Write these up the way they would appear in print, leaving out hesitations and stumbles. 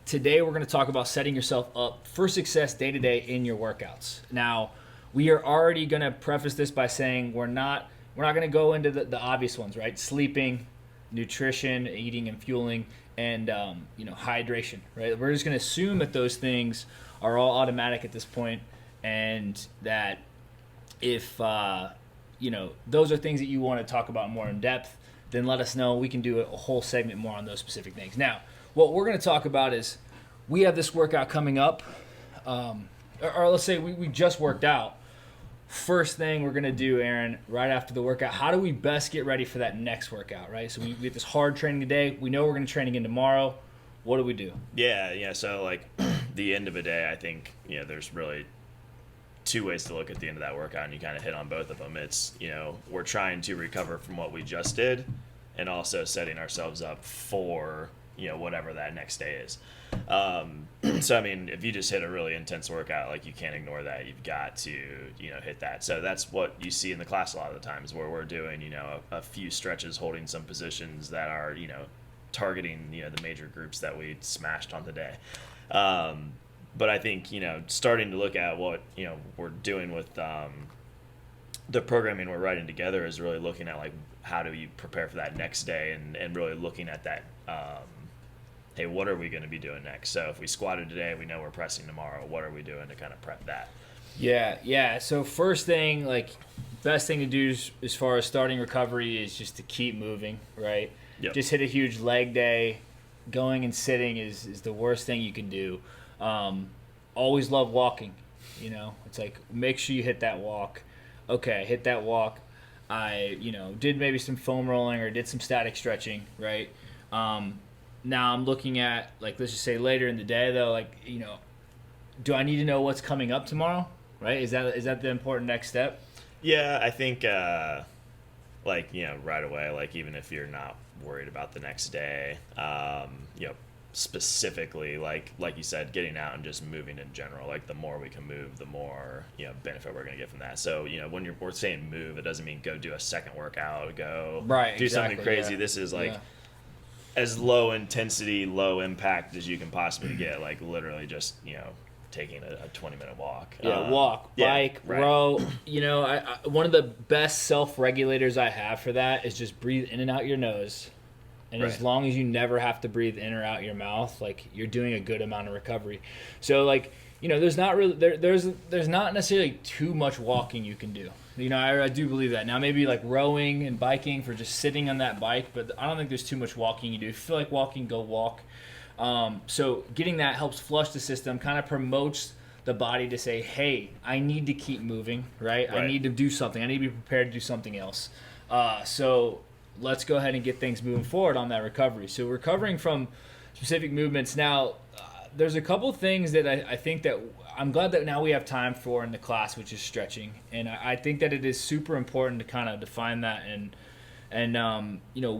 today we're going to talk about setting yourself up for success day to day in your workouts. Now, we are already going to preface this by saying we're not going to go into the obvious ones, right? Sleeping, nutrition, eating and fueling, and hydration, right? We're just going to assume that those things are all automatic at this point, and that if those are things that you want to talk about more in depth, then let us know. We can do a whole segment more on those specific things. Now, what we're going to talk about is we have this workout coming up, or let's say we just worked out. First thing we're going to do, Aaron, right after the workout, how do we best get ready for that next workout, right? So we get this hard training today. We know we're going to train again tomorrow. What do we do? Yeah. So, like, the end of the day, I think, there's really two ways to look at the end of that workout, and you kind of hit on both of them. It's, we're trying to recover from what we just did and also setting ourselves up for, whatever that next day is. So, I mean, if you just hit a really intense workout, like, you can't ignore that. You've got to, hit that. So that's what you see in the class a lot of the times, where we're doing, a few stretches, holding some positions that are, targeting, the major groups that we smashed on the day. But I think, starting to look at what, we're doing with the programming we're writing together is really looking at, like, how do you prepare for that next day, and really looking at that, hey, what are we going to be doing next? So if we squatted today, we know we're pressing tomorrow. What are we doing to kind of prep that? Yeah. So first thing, like, best thing to do as far as starting recovery is just to keep moving, right? Yep. Just hit a huge leg day. Going and sitting is the worst thing you can do. Always love walking. It's like, make sure you hit that walk. Okay, hit that walk. I did maybe some foam rolling or did some static stretching, right? Now I'm looking at, like, let's just say later in the day, though, like, do I need to know what's coming up tomorrow, right? Is that the important next step? Yeah, I think right away, like, even if you're not worried about the next day, specifically, like you said, getting out and just moving in general. Like, the more we can move, the more benefit we're going to get from that. So when we're saying move, it doesn't mean go do a second workout, go do something crazy. Yeah. This is like as low intensity, low impact as you can possibly get. Like, literally just taking a 20-minute walk. Walk, bike, row. One of the best self-regulators I have for that is just breathe in and out your nose. And as long as you never have to breathe in or out your mouth, like, you're doing a good amount of recovery. So, like, there's not really there's not necessarily too much walking you can do. I do believe that. Now, maybe like rowing and biking for just sitting on that bike, but I don't think there's too much walking you do. If you feel like walking, go walk. So getting that helps flush the system, kind of promotes the body to say, hey, I need to keep moving, right? I need to do something. I need to be prepared to do something else. So let's go ahead and get things moving forward on that recovery. So recovering from specific movements. Now, there's a couple things that I think that I'm glad that now we have time for in the class, which is stretching. And I think that it is super important to kind of define that and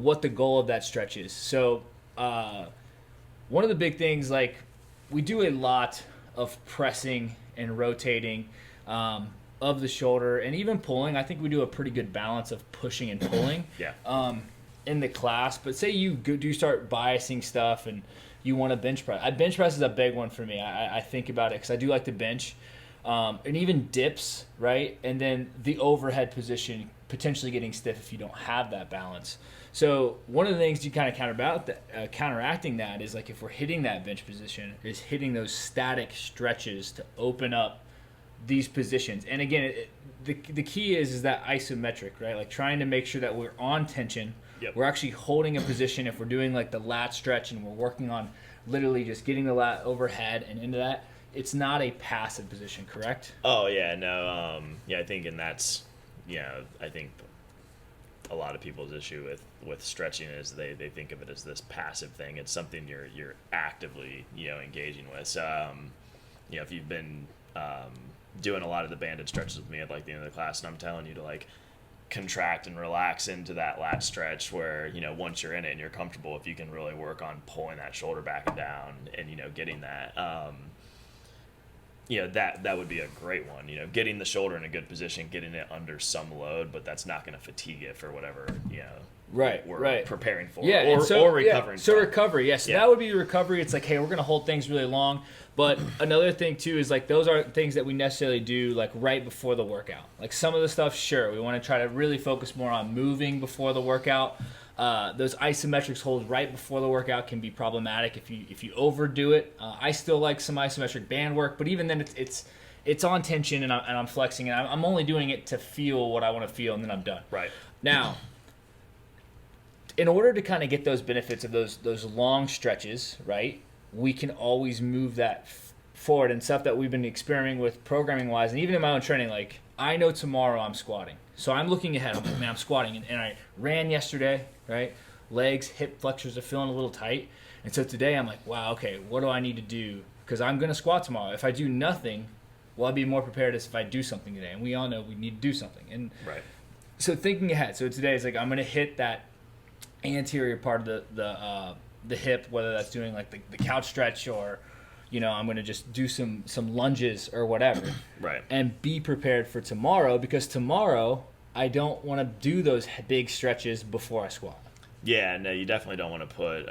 what the goal of that stretch is. So one of the big things, like, we do a lot of pressing and rotating of the shoulder, and even pulling. I think we do a pretty good balance of pushing and pulling in the class. But say you do start biasing stuff and you want to bench press. Bench press is a big one for me. I think about it because I do like to bench. And even dips, right? And then the overhead position potentially getting stiff if you don't have that balance. So one of the things you kind of counteracting that is, like, if we're hitting that bench position, is hitting those static stretches to open up these positions. And again, the key is that isometric, right? Like, trying to make sure that we're on tension. Yep. We're actually holding a position. If we're doing, like, the lat stretch and we're working on literally just getting the lat overhead and into that, it's not a passive position, correct? Oh, yeah, no, I think, and that's, I think a lot of people's issue with stretching is they think of it as this passive thing. It's something you're actively, engaging with. So, if you've been doing a lot of the banded stretches with me at, like, the end of the class, and I'm telling you to, like, contract and relax into that lat stretch where, once you're in it and you're comfortable, if you can really work on pulling that shoulder back and down and, getting that, that would be a great one, getting the shoulder in a good position, getting it under some load, but that's not going to fatigue it for whatever, we're preparing for, yeah, or recovering. So recovery, yes. Yeah. So that would be recovery. It's like, hey, we're gonna hold things really long. But another thing too is like those aren't things that we necessarily do like right before the workout. Like some of the stuff, sure, we want to try to really focus more on moving before the workout. Those isometrics holds right before the workout can be problematic if you overdo it. I still like some isometric band work, but even then it's on tension and I'm flexing and I'm only doing it to feel what I want to feel and then I'm done. Right. Now, in order to kind of get those benefits of those long stretches, right, we can always move that forward and stuff that we've been experimenting with programming wise and even in my own training. Like I know tomorrow I'm squatting. So I'm looking ahead. I'm like, man, I'm squatting. And I ran yesterday, right? Legs, hip flexors are feeling a little tight. And so today I'm like, wow, okay, what do I need to do? Because I'm going to squat tomorrow. If I do nothing, well, I'll be more prepared as if I do something today. And we all know we need to do something. And right. So thinking ahead. So today is like I'm going to hit that anterior part of the hip, whether that's doing like the couch stretch or, you know, I'm going to just do some lunges or whatever. Right. And be prepared for tomorrow because tomorrow I don't want to do those big stretches before I squat. Yeah, no, you definitely don't want to put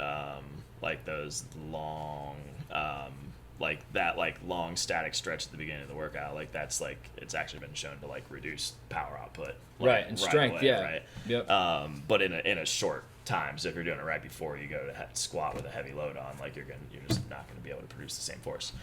like those long like that like long static stretch at the beginning of the workout. Like that's like it's actually been shown to like reduce power output. Like, right, and strength, away, yeah. Right. Yep. But in a short time, so if you're doing it right before you go to squat with a heavy load on, like you're just not going to be able to produce the same force.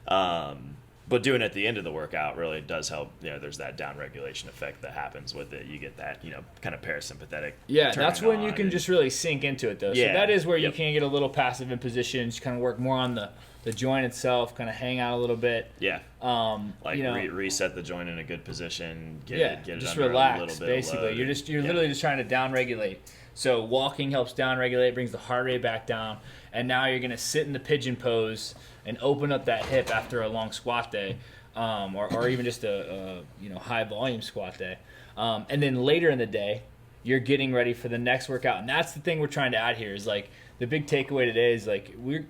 But doing it at the end of the workout really does help. You know, there's that down regulation effect that happens with it. You get that, you know, kind of parasympathetic. Yeah, that's when you can just really sink into it though. Yeah, so that is where you can get a little passive in positions, kind of work more on the joint itself, kind of hang out a little bit. Yeah. Like you know, reset the joint in a good position. Get it just under relax. A little bit basically, you're literally just trying to down regulate. So walking helps down regulate, brings the heart rate back down, and now you're gonna sit in the pigeon pose and open up that hip after a long squat day, or even just a high volume squat day, and then later in the day, you're getting ready for the next workout, and that's the thing we're trying to add here is like the big takeaway today is like we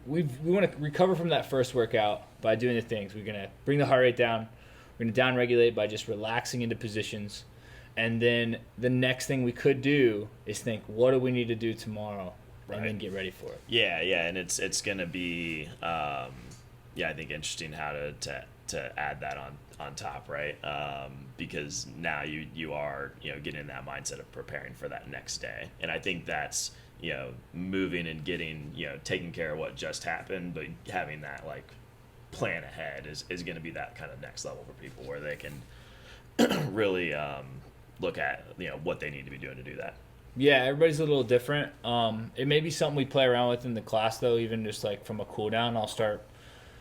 want to recover from that first workout by doing the things. We're gonna bring the heart rate down, we're gonna down regulate by just relaxing into positions. And then the next thing we could do is think, what do we need to do tomorrow? Right. And then get ready for it. Yeah, and it's going to be, I think interesting how to add that on top, right? Because now you are, getting in that mindset of preparing for that next day. And I think that's, moving and getting, taking care of what just happened, but having that like plan ahead is going to be that kind of next level for people where they can really, look at what they need to be doing to do that. Yeah, everybody's a little different. It may be something we play around with in the class though, even just like from a cool down. I'll start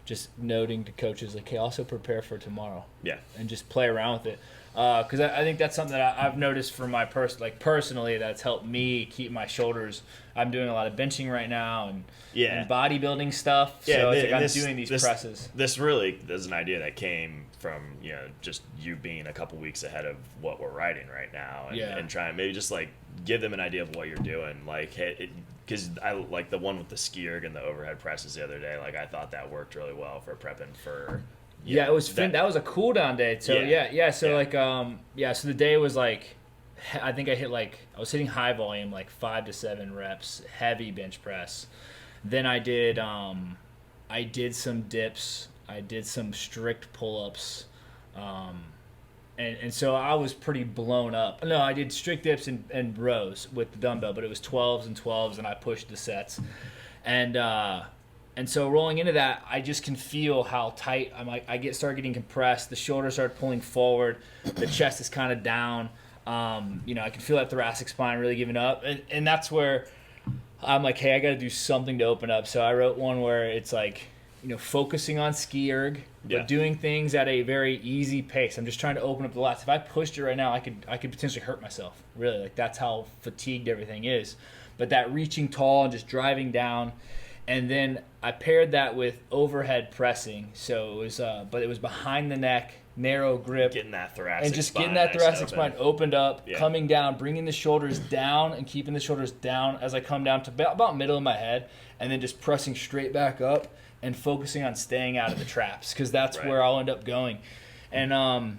just noting to coaches like, hey, also prepare for tomorrow. Yeah, and just play around with it because I think that's something that I've noticed for my personally that's helped me keep my shoulders. I'm doing a lot of benching right now and bodybuilding stuff. Yeah, so it's like I'm doing these presses. This really is an idea that came from just you being a couple weeks ahead of what we're writing right now, and trying maybe just like give them an idea of what you're doing. Like, because I like the one with the ski erg and the overhead presses the other day. Like I thought that worked really well for prepping for. It was that was a cool down day. So so the day was like, I think I was hitting high volume, like 5 to 7 reps, heavy bench press. Then I did some dips. I did some strict pull-ups. And so I was pretty blown up. No, I did strict dips and rows with the dumbbell, but it was 12s and 12s, and I pushed the sets. And so rolling into that, I just can feel how tight I start getting compressed. The shoulders start pulling forward. The chest is kind of down. I can feel that thoracic spine really giving up. And that's where I'm like, hey, I got to do something to open up. So I wrote one where it's like, focusing on ski erg, but doing things at a very easy pace. I'm just trying to open up the lats. If I pushed it right now, I could potentially hurt myself. Really, like that's how fatigued everything is. But that reaching tall and just driving down. And then I paired that with overhead pressing. So it was, but it was behind the neck, narrow grip. Getting that thoracic and just spine getting that thoracic nice spine opened up, coming down, bringing the shoulders down and keeping the shoulders down as I come down to about middle of my head, and then just pressing straight back up and focusing on staying out of the traps because that's where I'll end up going. And I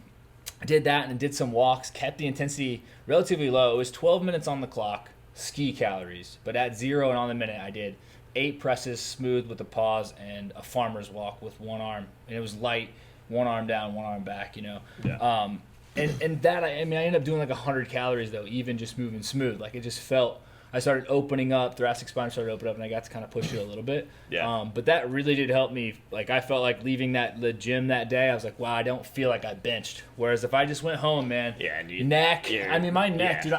did that and did some walks, kept the intensity relatively low. It was 12 minutes on the clock. ski calories. But at 0 and on the minute, I did 8 presses smooth with a pause and a farmer's walk with one arm. And it was light, one arm down, one arm back, you know. Yeah. And that, I ended up doing like 100 calories, though, even just moving smooth. Like, it just felt, I started opening up, thoracic spine started opening up, and I got to kind of push it a little bit. Yeah. But that really did help me. Like, I felt like leaving the gym that day, I was like, wow, I don't feel like I benched. Whereas if I just went home, man, my neck, dude,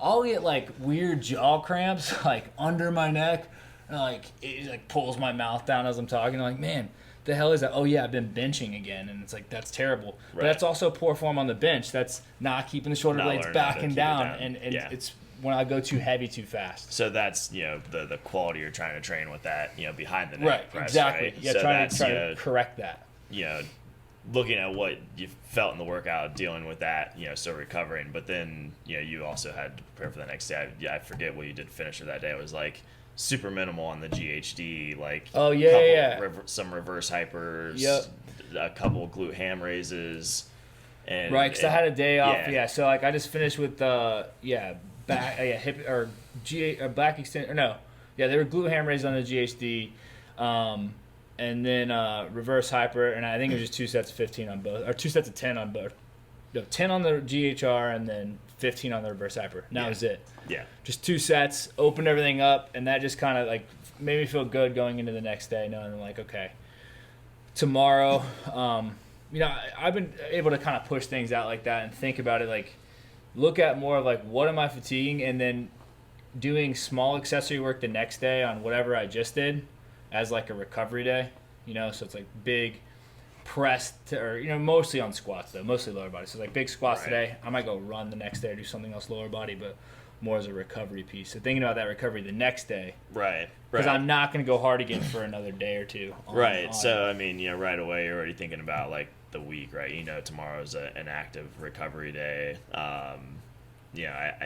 I'll get like weird jaw cramps, like under my neck, and like it like pulls my mouth down as I'm talking. I'm like, man, the hell is that? Oh yeah, I've been benching again, and it's like that's terrible. Right. But that's also poor form on the bench. That's not keeping the shoulder blades back and down, and it's when I go too heavy too fast. So that's the quality you're trying to train with that behind the neck press, exactly. Right? Yeah, so trying to correct that. Looking at what you felt in the workout, dealing with that, still recovering, but then you also had to prepare for the next day. I forget what you did to finish that day. It was like super minimal on the GHD, like some reverse hypers, a couple of glute ham raises, and right, because I had a day off. Yeah, so like I just finished with back hip or back extend or no, they were glute ham raises on the GHD, and then reverse hyper, and I think it was just 2 sets of 15 on both, or 2 sets of 10 on both. No, 10 on the GHR and then 15 on the reverse hyper. And that was it. Yeah. Just 2 sets, opened everything up, and that just kind of like made me feel good going into the next day, knowing like, okay, tomorrow, I've been able to kind of push things out like that and think about it, like look at more of like what am I fatiguing, and then doing small accessory work the next day on whatever I just did as like a recovery day, so it's like big press or mostly on squats though, mostly lower body. So like big squats today, I might go run the next day or do something else lower body, but more as a recovery piece. So thinking about that recovery the next day, because I'm not going to go hard again for another day or two. So I mean, right away you're already thinking about like the week, right? Tomorrow's an active recovery day. I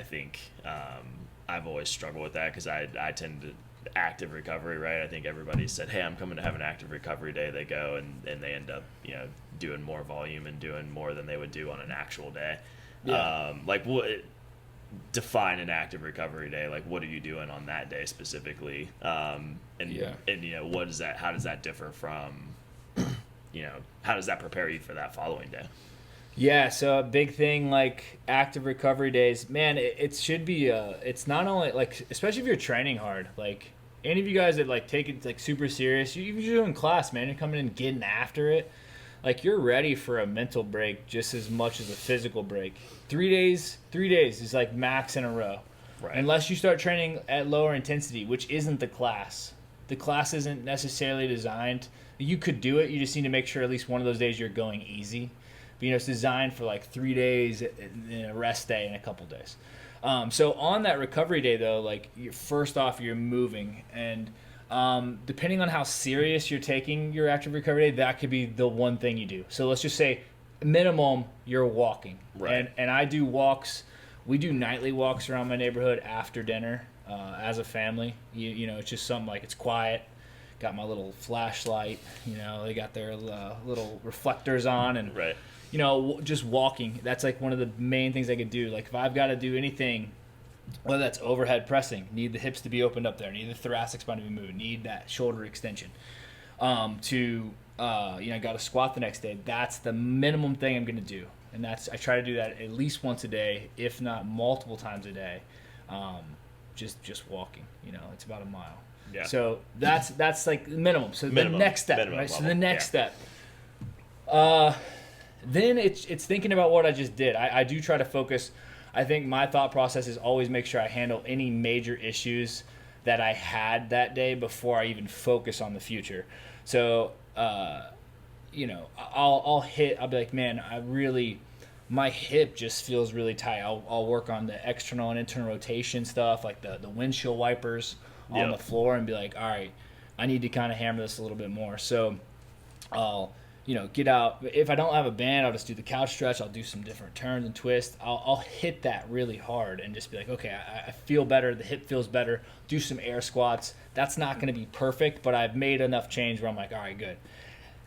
think I've always struggled with that because I tend to active recovery, right? I think everybody said, hey, I'm coming to have an active recovery day. They go and they end up doing more volume and doing more than they would do on an actual day. Define an active recovery day. Like, what are you doing on that day specifically? And what is that? How does that differ from how does that prepare you for that following day? Yeah, so a big thing like active recovery days, man, it should be it's not only like, especially if you're training hard, like any of you guys that like take it like super serious, you're doing class, man, you're coming in getting after it, like you're ready for a mental break just as much as a physical break. 3 days is like max in a row. Right. Unless you start training at lower intensity, which isn't the class. The class isn't necessarily designed. You could do it, you just need to make sure at least one of those days you're going easy. It's designed for like 3 days and a rest day and a couple days. So on that recovery day, though, like first off, you're moving. And depending on how serious you're taking your active recovery day, that could be the one thing you do. So let's just say minimum, you're walking. Right. And I do walks. We do nightly walks around my neighborhood after dinner as a family. It's just something like it's quiet. Got my little flashlight. They got their little reflectors on. And right. Just walking, that's like one of the main things I could do. Like if I've got to do anything, whether that's overhead pressing, need the hips to be opened up there, need the thoracic spine to be moving, need that shoulder extension, got to squat the next day, that's the minimum thing I'm going to do. And I try to do that at least once a day, if not multiple times a day, just walking. It's about a mile. Yeah. So that's like minimum. So the next step, right? Level. So the next step. Then it's thinking about what I just did. I do try to focus. I think my thought process is always make sure I handle any major issues that I had that day before I even focus on the future. So, I'll be like, man, my hip just feels really tight. I'll work on the external and internal rotation stuff, like the windshield wipers on the floor, and be like, all right, I need to kind of hammer this a little bit more. So I'll get out. If I don't have a band, I'll just do the couch stretch. I'll do some different turns and twists. I'll hit that really hard and just be like, okay, I feel better. The hip feels better. Do some air squats. That's not going to be perfect, but I've made enough change where I'm like, all right, good.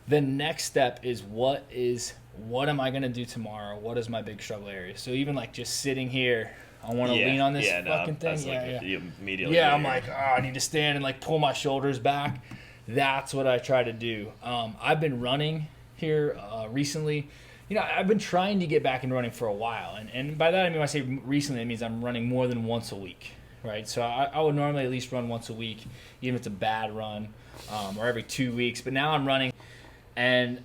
The next step is what am I going to do tomorrow? What is my big struggle area? So even like just sitting here, I want to lean on this fucking thing. Immediately. I'm like, oh, I need to stand and like pull my shoulders back. That's what I try to do. I've been running here recently. I've been trying to get back in running for a while, and by that I mean when I say recently, it means I'm running more than once a week, right? So I would normally at least run once a week, even if it's a bad run, or every 2 weeks. But now I'm running, and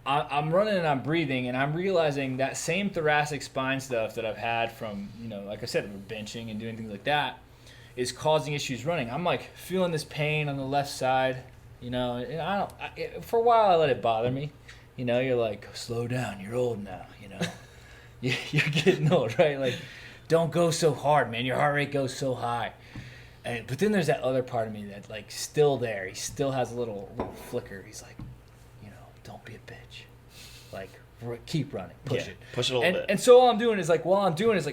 I'm running and I'm breathing, and I'm realizing that same thoracic spine stuff that I've had from, like I said, benching and doing things like that is causing issues running. I'm like feeling this pain on the left side, and for a while I let it bother me. You're like, slow down, you're old now, you're getting old, right? Like, don't go so hard, man. Your heart rate goes so high. But then there's that other part of me that's like still there. He still has a little flicker. He's like, don't be a bitch. Like, keep running. Push it. Push it a little bit. And so all I'm doing is like,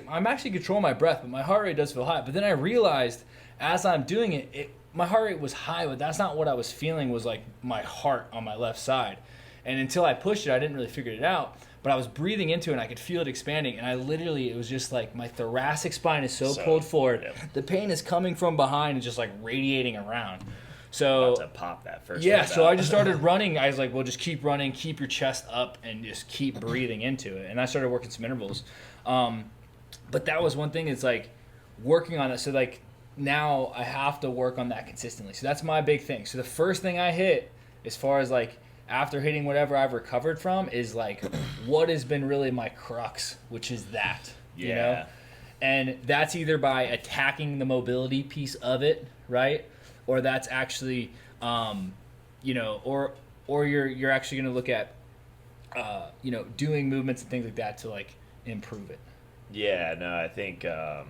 I'm actually controlling my breath, but my heart rate does feel high. But then I realized as I'm doing it, my heart rate was high, but that's not what I was feeling was like my heart on my left side. And until I pushed it, I didn't really figure it out. But I was breathing into it, and I could feel it expanding. And it was just like my thoracic spine is so pulled forward. Yep. The pain is coming from behind and just like radiating around. So about to pop that first. Yeah, so I just started running. I was like, well, just keep running, keep your chest up, and just keep breathing into it. And I started working some intervals. But that was one thing. It's like working on it. So like now I have to work on that consistently. So that's my big thing. So the first thing I hit, as far as like after hitting whatever I've recovered from, is like what has been really my crux, which is that, And that's either by attacking the mobility piece of it, right? Or that's actually, or you're actually going to look at, doing movements and things like that to like improve it. Yeah, no, I think, if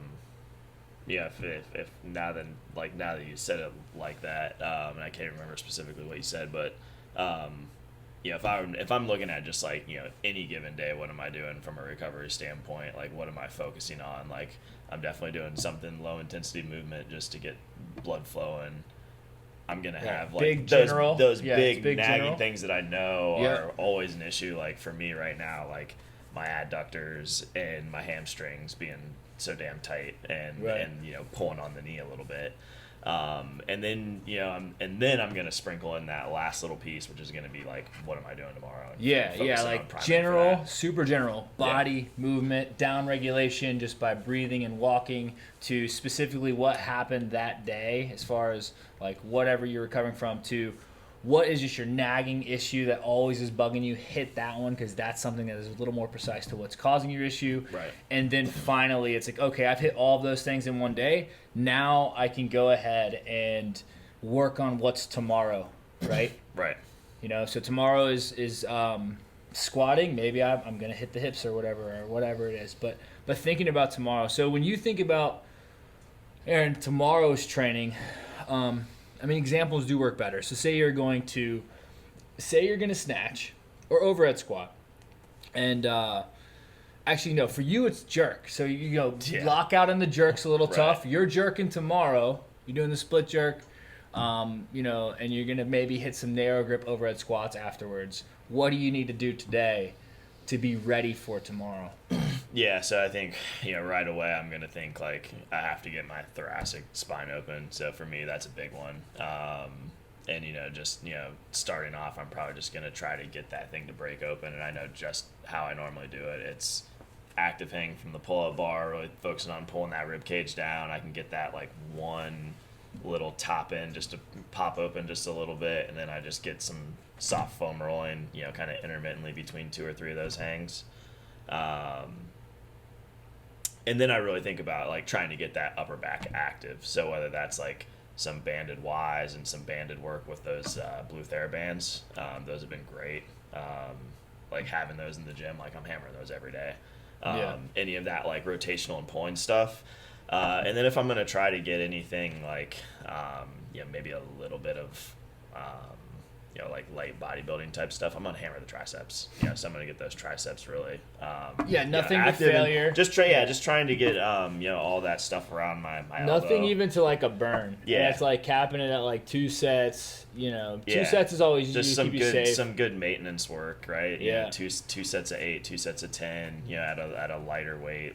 now that you said it like that, and I can't remember specifically what you said, but, if I'm looking at just like, any given day, what am I doing from a recovery standpoint? Like, what am I focusing on? Like, I'm definitely doing something low intensity movement just to get blood flowing. I'm going to have like those big nagging general things that I know are always an issue. Like for me right now, like my adductors and my hamstrings being so damn tight and pulling on the knee a little bit. And then I'm going to sprinkle in that last little piece, which is going to be like, what am I doing tomorrow? Like general, super general body movement, down regulation just by breathing and walking, to specifically what happened that day as far as like whatever you're recovering from, to what is just your nagging issue that always is bugging you. Hit that one, because that's something that is a little more precise to what's causing your issue. Right. And then finally, it's like, okay, I've hit all of those things in one day. Now I can go ahead and work on what's tomorrow, right? Right. So tomorrow is squatting. Maybe I'm going to hit the hips or whatever it is. But thinking about tomorrow. So when you think about, Aaron, tomorrow's training, examples do work better. So say you're going to snatch or overhead squat. And actually, no, for you it's jerk. So you lock out on the jerk's a little tough. You're jerking tomorrow. You're doing the split jerk, and you're going to maybe hit some narrow grip overhead squats afterwards. What do you need to do today to be ready for tomorrow? Yeah, so I think, right away I'm going to think, like, I have to get my thoracic spine open. So for me, that's a big one. And, starting off, I'm probably just going to try to get that thing to break open. And I know just how I normally do it. It's active hang from the pull-up bar, really focusing on pulling that rib cage down. I can get that, like, one little top end just to pop open just a little bit. And then I just get some soft foam rolling, kind of intermittently between 2 or 3 of those hangs. And then I really think about like trying to get that upper back active. So whether that's like some banded Ys and some banded work with those blue TheraBands, those have been great. Like having those in the gym, like I'm hammering those every day. Any of that like rotational and pulling stuff. And then if I'm going to try to get anything like, maybe a little bit of, like light bodybuilding type stuff, I'm gonna hammer the triceps. So I'm gonna get those triceps really. Nothing to failure. Just trying to get all that stuff around my nothing elbow. Even to like a burn. Yeah, and it's like capping it at like 2 sets. 2 sets is always just to keep you safe. Some good maintenance work, right? Yeah. Two sets of 8, 2 sets of 10. At a lighter weight,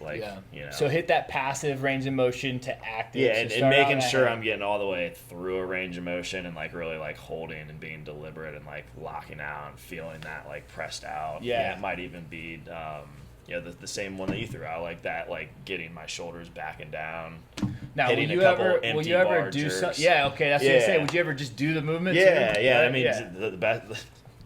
So hit that passive range of motion to active. Yeah, and making sure ahead. I'm getting all the way through a range of motion and really holding and being deliberate and locking out and feeling that pressed out. Yeah. It might even be the same one that you threw out, that, getting my shoulders back and down. Now, hitting will you ever do something? Yeah, okay, that's what I say. Would you ever just do the movement? Yeah, too? yeah. I mean,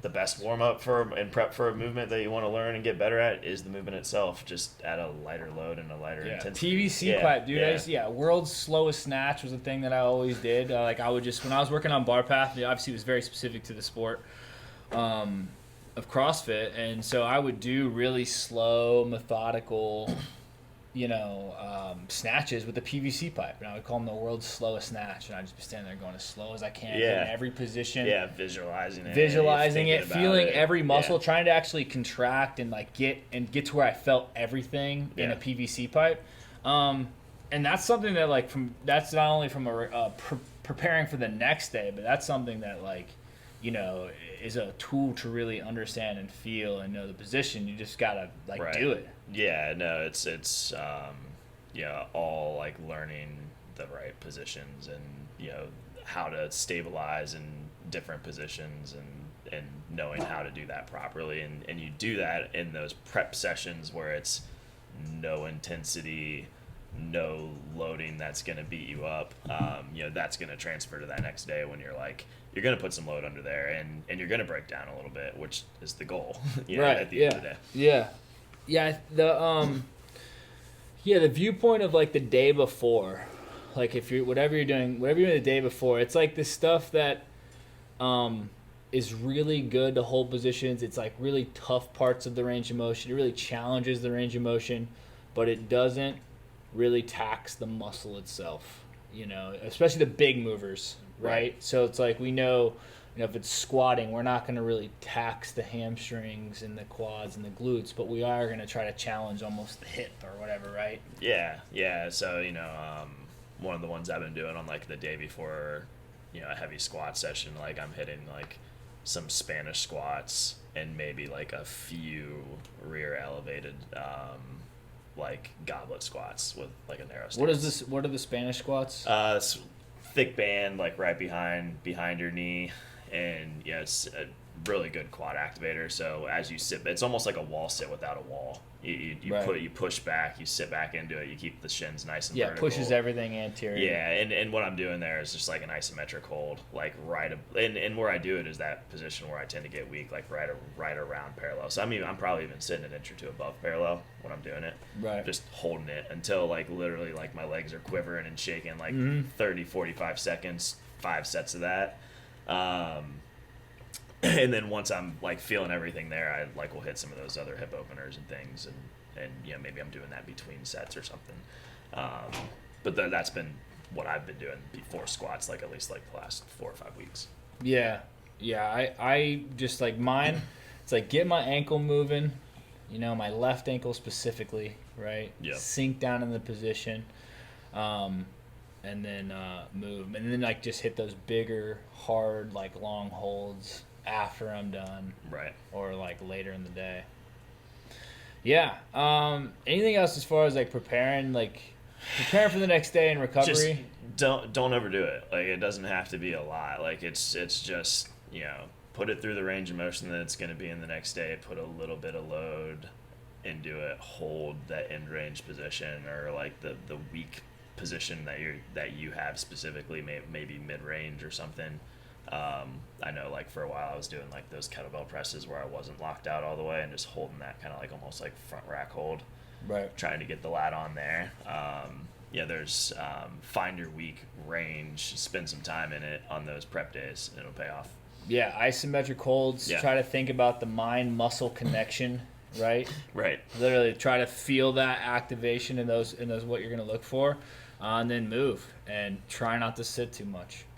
the best warm up and prep for a movement that you want to learn and get better at is the movement itself, just at a lighter load and a lighter intensity. PVC pipe, dude. World's Slowest Snatch was a thing that I always did. I would just, when I was working on bar path, obviously it was very specific to the sport of CrossFit, and so I would do really slow, methodical snatches with the PVC pipe, and I would call them the world's slowest snatch, and I'd just be standing there going as slow as I can, in every position. Yeah, visualizing it, feeling every muscle, trying to actually contract and get to where I felt everything in a PVC pipe. And that's something that that's not only from preparing for the next day, but that's something that is a tool to really understand and feel and know the position. You just gotta do it. Yeah, no, it's all learning the right positions and how to stabilize in different positions and knowing how to do that properly, and you do that in those prep sessions where it's no intensity, no loading that's going to beat you up. That's going to transfer to that next day when you're going to put some load under there and you're going to break down a little bit, which is the goal at the end of the day. The viewpoint of the day before, if you're whatever you're doing the day before, it's this stuff that is really good to hold positions. It's really tough parts of the range of motion. It really challenges the range of motion, but it doesn't really tax the muscle itself, especially the big movers, right? So it's we know, if it's squatting, we're not going to really tax the hamstrings and the quads and the glutes, but we are going to try to challenge almost the hip or whatever, right? Yeah. So, one of the ones I've been doing on the day before, a heavy squat session, I'm hitting some Spanish squats and maybe a few rear elevated goblet squats with a narrow stance. What are the Spanish squats? It's thick band right behind your knee, and it's a really good quad activator. So as you sit, it's almost like a wall sit without a wall. You push back, you sit back into it, you keep the shins nice and vertical. Pushes everything anterior. Yeah, and what I'm doing there is just an isometric hold, and where I do it is that position where I tend to get weak, right around parallel. So I'm probably even sitting an inch or two above parallel when I'm doing it. Right. Just holding it until literally my legs are quivering and shaking 30, 45 seconds, 5 sets of that. And then once I'm feeling everything there, I will hit some of those other hip openers and things, and maybe I'm doing that between sets or something. But that's been what I've been doing before squats, at least the last 4 or 5 weeks. Yeah. I just mine. It's get my ankle moving, my left ankle specifically, right? Yeah. Sink down in the position, and then move, and then just hit those bigger, hard, long holds after I'm done, right? Or later in the day. Yeah. Anything else as far as preparing for the next day in recovery? Just don't overdo it. It doesn't have to be a lot. It's just put it through the range of motion that it's going to be in the next day. Put a little bit of load into it. Hold that end range position or the weak position that you have specifically, maybe mid range or something. I know for a while I was doing those kettlebell presses where I wasn't locked out all the way and just holding that kind of almost front rack hold, right? Trying to get the lat on there. There's find your weak range, spend some time in it on those prep days, and it'll pay off. Yeah, isometric holds. Try to think about the mind muscle connection, right? Right. Literally try to feel that activation in those what you're going to look for, and then move and try not to sit too much.